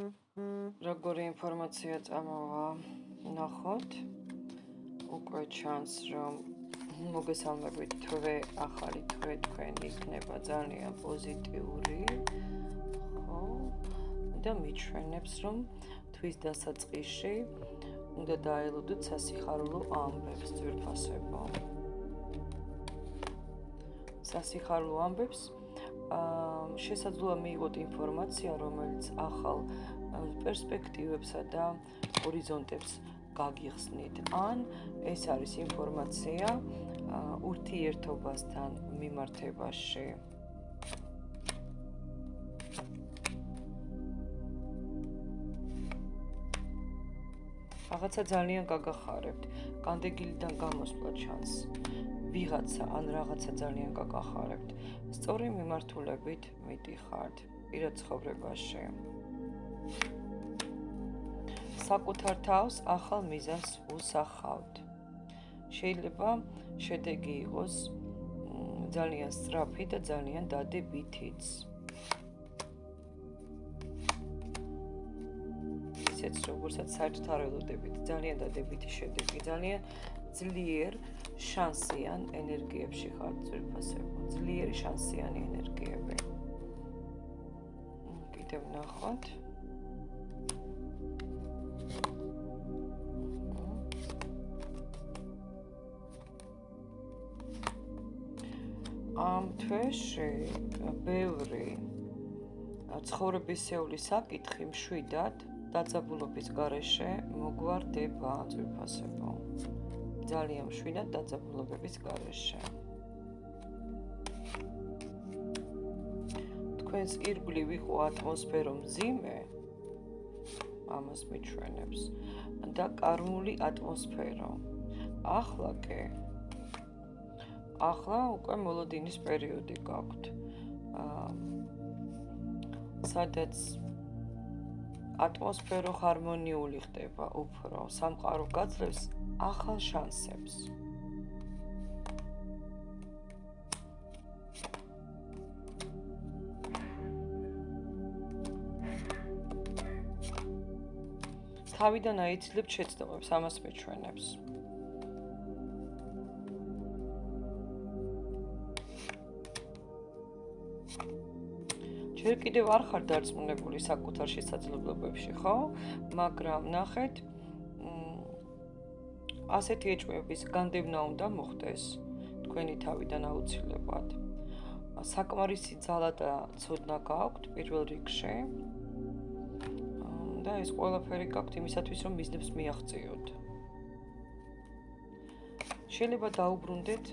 Როგორი ინფორმაცია წამოვა ნახოთ. უკვე ჩანს, რომ მოგესალმებით თვე, ახალი თვე თქვენი იქნება ძალიან პოზიტიური. ხო? და მიჩვენებს, რომ თვის დასაწყისში უნდა დაელოდოთ სასიხარულო ამბებს ძვირფასებო. სასიხარულო ამბებს შესაძლოა მიიღოთ ინფორმაცია, რომელიც ახალ პერსპექტივებსა და ჰორიზონტებს გაგიხსნით. ან ეს არის ინფორმაცია ურთიერთობასთან მიმართებაში. რაღაცა ძალიან გაგახარებთ, განდეგილიდან გამოსვლა ჩანს. ვიღაცა ან რაღაცა ძალიან გაგახარებთ. სწორი მიმართულებით მიდიხართ პირად ცხოვრებაში. საკუთარ თავს ახალ მიზანს უსახავთ. შეიძლება შედეგი იყოს ძალიან სწრაფი და ძალიან დადებითიც. ისეც როგორცაც საერთოდ არ ველოდებით, ძალიან დადებითი შედეგი, ძალიან ძლიერ შანსიან ენერგიებში ხართ ძვირფასებო, ძლიერი შანსიანი ენერგიები. კიდევ ნახოთ. ამ თვეში ბევრი ცხოვრებისეული საკითხი მშვიდად დაძაბულობის გარეშე მოგვარდება ძვირფასებო. ძალიან მშვიდად დაძაბულობების გარეშე. თქვენს ირგვლივ იყო ატმოსფერო მძიმე, ამას მიჩვენებს, და კარმული ატმოსფერო. ახლა უკვე მოლოდინის პერიოდი გაქვთ. სადაც ატმოსფერო ჰარმონიული ხდება უფრო, სამყარო გაძლევს ახალ შანსებს. თავიდან აიცილებთ შეცდომებს, ამას მიჩვენებს. ჯერ კიდევ არ ხარ დარწმუნებული საკუთარ შესაძლებლობებში, ხო? მაგრამ ნახეთ, ასეთი ეჭვების განდევნა უნდა მოხდეს თქვენი თავიდან აუცილებლად. საკმარისი ძალა და ცოდნა გაქვთ პირველ რიგში. და ეს ყველაფერი გაქვთ იმისათვის, რომ მიზნებს მიაღწიოთ. შეიძლება დაუბრუნდეთ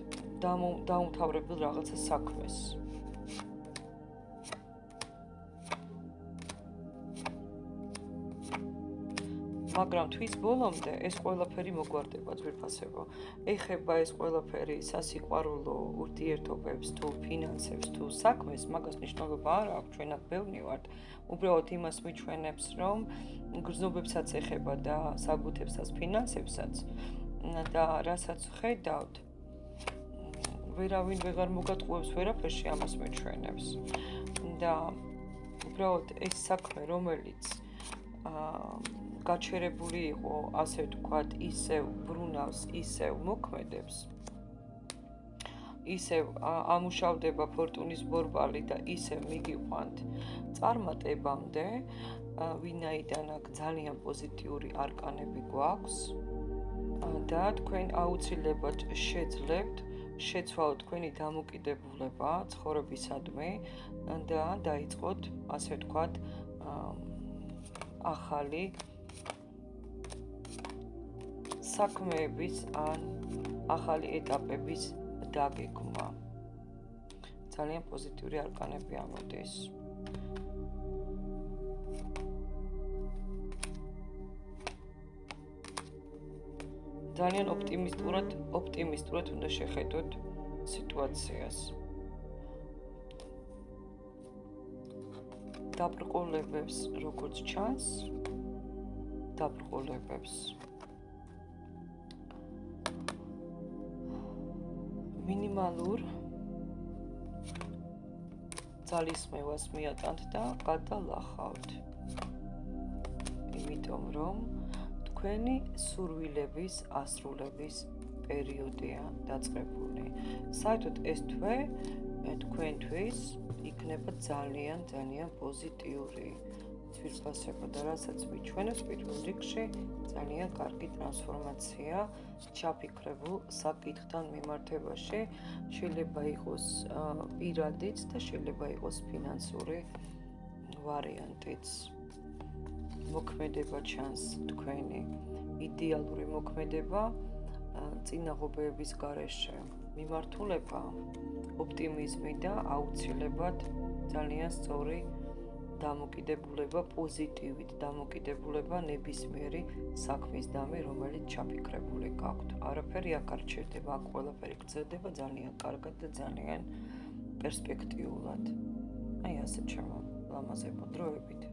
დაუმთავრებელ რაღაცა საქმეს. მაგრამ თვის ბოლომდე ეს ყველაფერი მოგვარდება ძვირფასებო. ეხება ეს ყველაფერი სასიყვარულო ურთიერთობებს თუ ფინანსებს თუ საქმეს, მაგას მნიშვნელობა არ აქვს, ჩვენ აქ ბევრი ვართ. უბრალოდ იმას მიჩვენებს, რომ გრძნობებსაც ეხება და საბუთებსაც, ფინანსებსაც და რასაც ხედავთ, ვერავინ ვეღარ მოგატყუებს ვერაფერში, ამას მიჩვენებს. და უბრალოდ ეს საქმე, რომელიც გაჩერებული იყო, ასე ვთქვათ, ისევ ბრუნავს, ისევ მოქმედებს, ისევ ამუშავდება ფორტუნის ბორბალი და ისევ მიგიყვანთ წარმატებამდე, ვინაიდან აქ ძალიან პოზიტიური არკანები გვაქვს და თქვენ აუცილებლად შეძლებთ შეცვალოთ თქვენი დამოკიდებულება ცხოვრებისადმი და დაიწყოთ, ასე ვთქვათ, ახალი საქმეების ან ახალი ეტაპების დაგეგმა. ძალიან პოზიტიური არკანები ამოდის. ძალიან ოპტიმისტურად უნდა შეხედოთ სიტუაციას. დაბრყოლებებს როგორც ჩანს, დაბრყოლებებს. მინიმალურ ძალისმევას მიატანთ და გადალახავთ. იმიტომ რომ თქვენი სურვილების ასრულების პერიოდია დაწყებული. საერთოდ ეს თვე თქვენთვის იქნება ძალიან პოზიტიური ძვირფასება და რასაც მიჩვენებს პირველ რიგში ძალიან კარგი ტრანსფორმაცია ჩაფიქრებულ საკითხთან მიმართებაში. შეიძლება იყოს პირადიც და შეიძლება იყოს ფინანსური ვარიანტიც. მოქმედება ჩანს თქვენი იდეალური მოქმედება წინაღობების გარეშე. მიმართულება, ოპტიმიზმი და აუცილებლად ძალიან სწორი დამოკიდებულება, პოზიტივით დამოკიდებულება ნებისმიერი საქმის დამი, რომელიც ჩაფიქრებული გაქვთ. არაფერი აქ არ ჩერდება, აქ ყველაფერი გრძელდება ძალიან კარგად და ძალიან პერსპექტიულად. აი ასე ჩემო ლამაზებო დროებით.